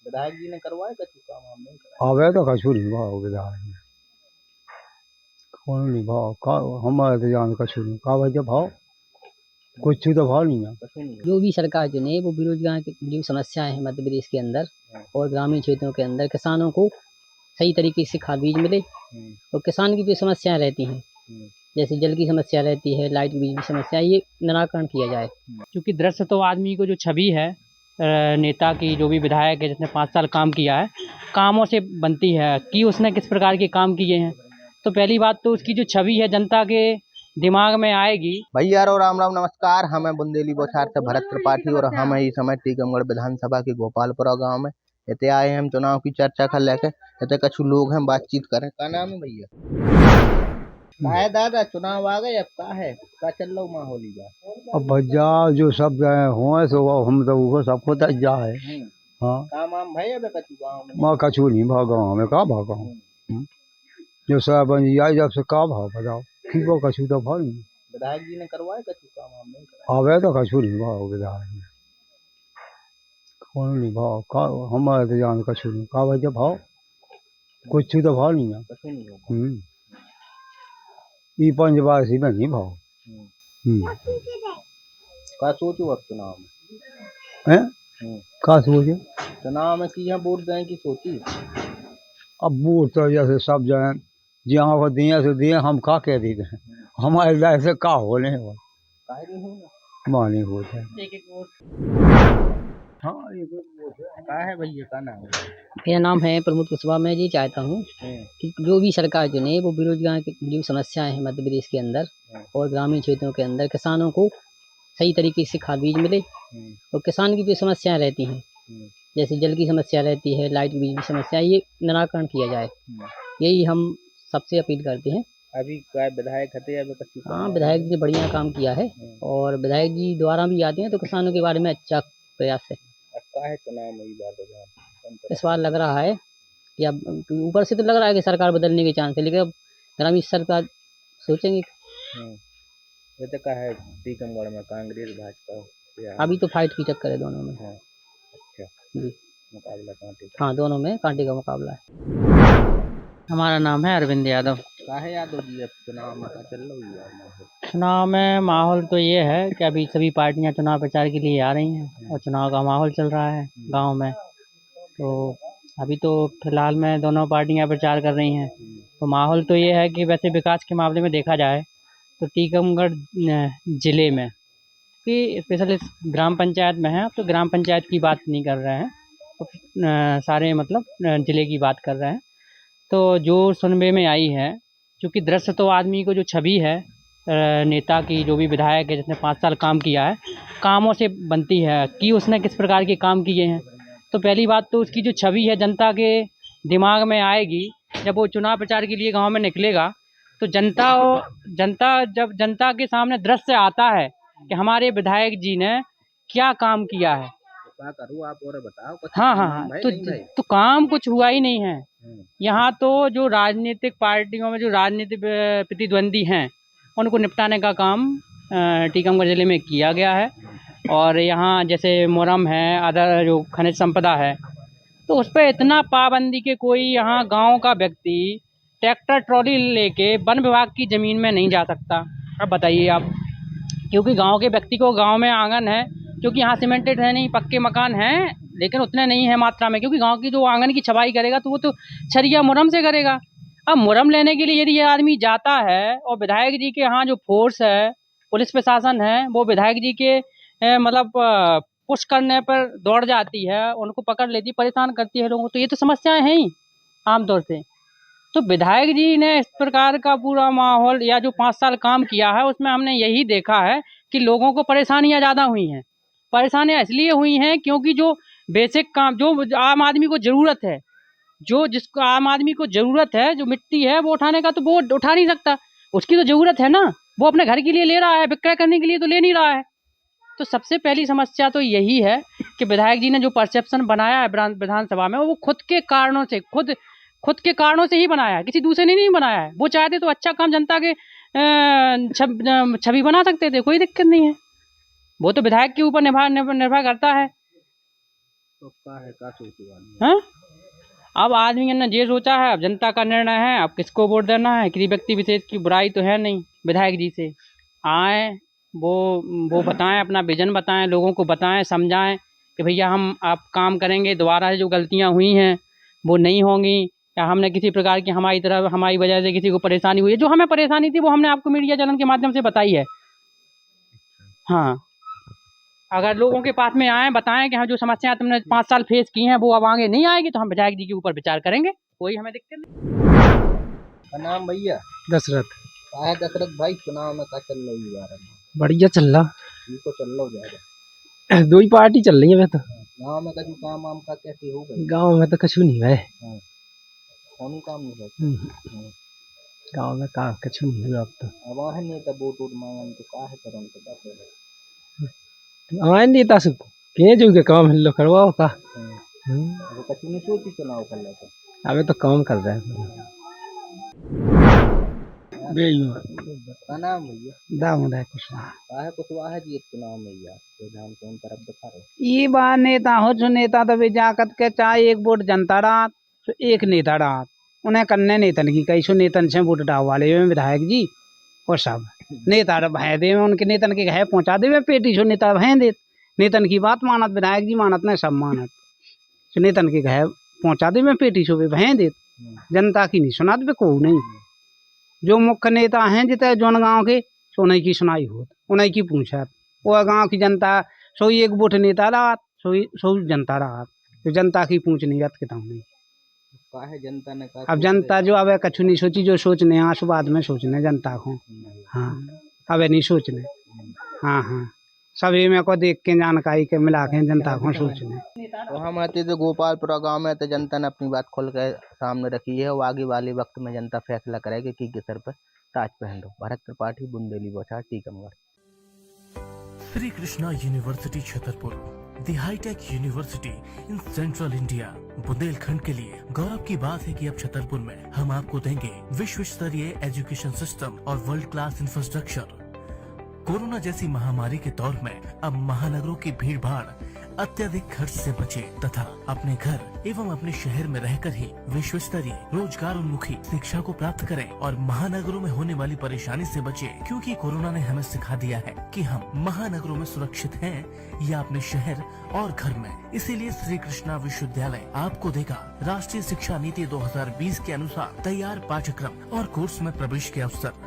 विधायक जी ने करवाए कछु काम हम नहीं कराए। आवे तो कछु नहीं भाव विधायक कौन नहीं भाव का हमारे तो जान कछु नहीं का भाई भाव कुछ तो भाव नहीं है। कछु नहीं जो भी सरकार चुने वो बेरोजगार की जो समस्याएं हैं मध्य प्रदेश के अंदर और ग्रामीण क्षेत्रों के अंदर किसानों को सही तरीके से खाद बीज मिले और किसान की जो समस्याएं रहती हैं जैसे जल की समस्या रहती है, लाइट बिजली की समस्या, ये निराकरण किया जाए। क्योंकि दृश्य तो आदमी को जो छवि है नेता की, जो भी विधायक है जिसने 5 साल काम किया है, कामों से बनती है कि उसने किस प्रकार के काम किए हैं। तो पहली बात तो उसकी जो छवि है जनता के दिमाग में आएगी। भैया राम राम नमस्कार। हम हैं बुंदेली बौछार से भरत त्रिपाठी और हम इस समय टीकमगढ़ विधानसभा के गोपालपुरा गांव में इतने आए हैं हम चुनाव की चर्चा कर लेके। इतने कछु लोग हैं बातचीत करें। का नाम है भैया? का है दादा? चुनाव आ गए, अब का है, का चल रहा माहौल ही अब भैया जो सब हुए सो हम तो वो सबको दस जा है। हाँ काम आम भाई अब कछु गाँव में माँ कछु नहीं भागा हमें का भागा जो सब बन जाए जब से का भाव बताओ की वो कछु तो भाव नहीं। विधायक जी ने करवाए कछु काम हम नहीं कराए। आवे तो कछु नहीं भाव विधायक कौन नहीं भाव का हमारे तो जान कछु नहीं का भाई भाव कुछ तो भाव नहीं है। कछु नहीं होगा। ये पंचवासी में नहीं भाव का सोचो अब चुनाव में है का सोचे चुनाव में की है वोट दें की सोची? अब वोट तो जैसे सब जाए जहाँ को दिए से दिए हम का कह देते हैं हमारे लाइफ से का होने हो काहे नहीं होगा मानी होता है। हाँ का है भैया? का नाम है? मेरा नाम है प्रमोद कुशवाहा। मैं ये चाहता हूँ कि जो भी सरकार चुने वो बेरोजगार की जो समस्याएं हैं मध्य प्रदेश के अंदर और ग्रामीण क्षेत्रों के अंदर किसानों को सही तरीके से खाद बीज मिले और किसान की जो समस्याएं रहती हैं जैसे जल की समस्या रहती है, लाइट बिजली की समस्या, ये निराकरण किया जाए। यही हम सबसे अपील करते हैं। अभी का विधायक हते अब कछु? हाँ, विधायक जी ने बढ़िया काम किया है और विधायक जी द्वारा भी आते हैं तो किसानों के बारे में अच्छा प्रयास है। का है चुनाव में बात इस बार लग रहा है कि अब ऊपर से तो लग रहा है कि सरकार बदलने के चांस है, लेकिन अब ग्रामीण सरकार सोचेंगे। ये का है टीकमगढ़ में कांग्रेस भाजपा अभी तो फाइट की चक्कर है दोनों में। अच्छा जी मुकाबला कांटे? हाँ, दोनों में कांटे का मुकाबला है। हमारा नाम है अरविंद यादव। का है यादव जी अब चुनाव में का चल रही है? चुनाव में माहौल तो ये है कि अभी सभी पार्टियां चुनाव प्रचार के लिए आ रही हैं और चुनाव का माहौल चल रहा है गांव में। तो अभी तो फिलहाल में दोनों पार्टियां प्रचार कर रही हैं। तो माहौल तो ये है कि वैसे विकास के मामले में देखा जाए तो टीकमगढ़ ज़िले में कि स्पेशली ग्राम पंचायत में है, तो ग्राम पंचायत की बात नहीं कर रहे हैं, तो सारे मतलब ज़िले की बात कर रहे हैं। तो जो सुनने में आई है, क्योंकि दृश्य तो आदमी को जो छवि है नेता की, जो भी विधायक है जिसने 5 साल काम किया है, कामों से बनती है कि उसने किस प्रकार के काम किए हैं। तो पहली बात तो उसकी जो छवि है जनता के दिमाग में आएगी जब वो चुनाव प्रचार के लिए गांव में निकलेगा। तो जब जनता के सामने दृश्य आता है कि हमारे विधायक जी ने क्या काम किया है। क्या करूँ आप और बताओ? हाँ, तो काम कुछ हुआ ही नहीं है। यहाँ तो जो राजनीतिक पार्टियों में जो राजनीतिक प्रतिद्वंदी हैं उनको निपटाने का काम टीकमगढ़ ज़िले में किया गया है। और यहाँ जैसे मुरम है, अदर जो खनिज संपदा है, तो उस पर इतना पाबंदी के कोई यहाँ गांव का व्यक्ति ट्रैक्टर ट्रॉली लेके वन विभाग की ज़मीन में नहीं जा सकता। अब बताइए आप, क्योंकि गांव के व्यक्ति को गांव में आंगन है, क्योंकि यहाँ सीमेंटेड है नहीं, पक्के मकान हैं लेकिन उतने नहीं है मात्रा में, क्योंकि गांव की जो आंगन की छपाई करेगा तो वो तो छरिया मुरम से करेगा। अब मुरम लेने के लिए यदि ये आदमी जाता है और विधायक जी के यहाँ जो फोर्स है, पुलिस प्रशासन है, वो विधायक जी के मतलब पुश करने पर दौड़ जाती है, उनको पकड़ लेती, परेशान करती है लोगों को, तो ये तो समस्याएं हैं ही आमतौर से। तो विधायक जी ने इस प्रकार का पूरा माहौल या जो 5 साल काम किया है उसमें हमने यही देखा है कि लोगों को परेशानियां ज़्यादा हुई हैं। परेशानियां इसलिए हुई हैं क्योंकि जो बेसिक काम जो आम आदमी को ज़रूरत है, जो जिसको आम आदमी को ज़रूरत है, जो मिट्टी है वो उठाने का, तो वो उठा नहीं सकता। उसकी तो ज़रूरत है ना, वो अपने घर के लिए ले रहा है, विक्रय करने के लिए तो ले नहीं रहा है। तो सबसे पहली समस्या तो यही है कि विधायक जी ने जो परसेप्शन बनाया है विधानसभा में, वो खुद के कारणों से ही बनाया है, किसी दूसरे ने नहीं बनाया है। वो चाहते तो अच्छा काम जनता के छवि बना सकते थे, कोई दिक्कत नहीं है। वो तो विधायक के ऊपर निर्भर करता है। तो क्या है, क्या सोचेगा? हैं? अब आदमी ने ये सोचा है, अब जनता का निर्णय है, अब किसको वोट देना है। किसी व्यक्ति विशेष की बुराई तो है नहीं। विधायक जी से आए, वो बताएं, अपना विजन बताएं, लोगों को बताएं, समझाएं कि भैया हम आप काम करेंगे, दोबारा से जो गलतियां हुई हैं वो नहीं होंगी, या हमने किसी प्रकार की हमारी वजह से किसी को परेशानी हुई है, जो हमें परेशानी थी वो हमने आपको मीडिया चैनल के माध्यम से बताई है। हाँ, अगर लोगों के पास में आए, बताएं कि हाँ जो समस्याएं तुमने 5 साल फेस की हैं वो अब आगे नहीं आएगी, तो हम विधायक जी के ऊपर विचार करेंगे, कोई हमें दिक्कत नहीं। का नाम भैया? दशरथ। क्या है दशरथ भाई, चुनाव में क्या चल रही है? बढ़िया चल रहा। ठीक को चल रहा जाएगा। दो ही पार्टी चल रही है तो। गाँव में कछु काम वाम का कैसे हो गई? गांव में तो कछु नहीं है। कौन ही काम नहीं है गांव में का कछु नहीं हुआ अब तो। अब वहाँ नहीं तो वोट वोट मांगन तो का है करन तो क्या करे? आए नेता से के जो के काम लो करवाओ का। वो कछु नहीं सोची चुनाव कर लेते। अबे तो काम कर रहा है। का नाम भैया? दामोदर कुशवाहा। काहे कुशवाहा है जी चुनाव में यार, तो ध्यान कौन तरफ दिखा रहे? ये बात नेता हो जो नेता तो वे जाकत के चाहे एक वोट जनता रात तो एक नेता रात उन्हें करने नेतन की कई सो नेतन से वोट डाल वाले विधायक जी और सब नेता भय दे उनके नेतन के घर पहुंचा दे पेटी सो नेता भय दे नेतन की बात मानत विधायक जी मानत नहीं सब मानत सो नेतन के घर पहुंचा दे पेटी सो भय दे जनता की नहीं सुनात बे को नहीं। जो मुख्य नेता हैं जितने जौन गाँव के सो उन्हीं की सुनाई हो उन्हीं की पूछा वो गाँव की जनता सो एक वोट नेता रात सो जनता रात तो जनता की पूछ नहीं रत किताब नहीं। काहे जनता ने कहा? अब जनता जो अब कछु नहीं सोची जो सोचने आंसू बाद में सोचने जनता को। हाँ अब नहीं सोचने। हाँ हाँ सभी में को देख के जानकारी के मिला के जनता को सोचने। तो हम आते तो गोपालपुरा गांव में तो जनता ने अपनी बात खोल के सामने रखी है। वो आगे वाले वक्त में जनता फैसला करेगी कि सर पर ताज पहन दो। Bharat Tripathi, Bundeli Bauchhar, Tikamgarh. Shri Krishna university Chhatarpur, the hitech university in central India. Bundelkhand के लिए गौरव की बात है कि अब छतरपुर में हम आपको देंगे विश्व स्तरीय एजुकेशन सिस्टम और वर्ल्ड क्लास इंफ्रास्ट्रक्चर। कोरोना जैसी महामारी के दौर में अब महानगरों की भीड़ भाड़, अत्यधिक खर्च से बचे तथा अपने घर एवं अपने शहर में रहकर ही विश्व स्तरीय रोजगार उन्मुखी शिक्षा को प्राप्त करें और महानगरों में होने वाली परेशानी से बचे, क्योंकि कोरोना ने हमें सिखा दिया है कि हम महानगरों में सुरक्षित हैं या अपने शहर और घर में। इसीलिए श्री कृष्णा विश्वविद्यालय आपको देगा राष्ट्रीय शिक्षा नीति 2020 के अनुसार तैयार पाठ्यक्रम और कोर्स में प्रवेश के अवसर।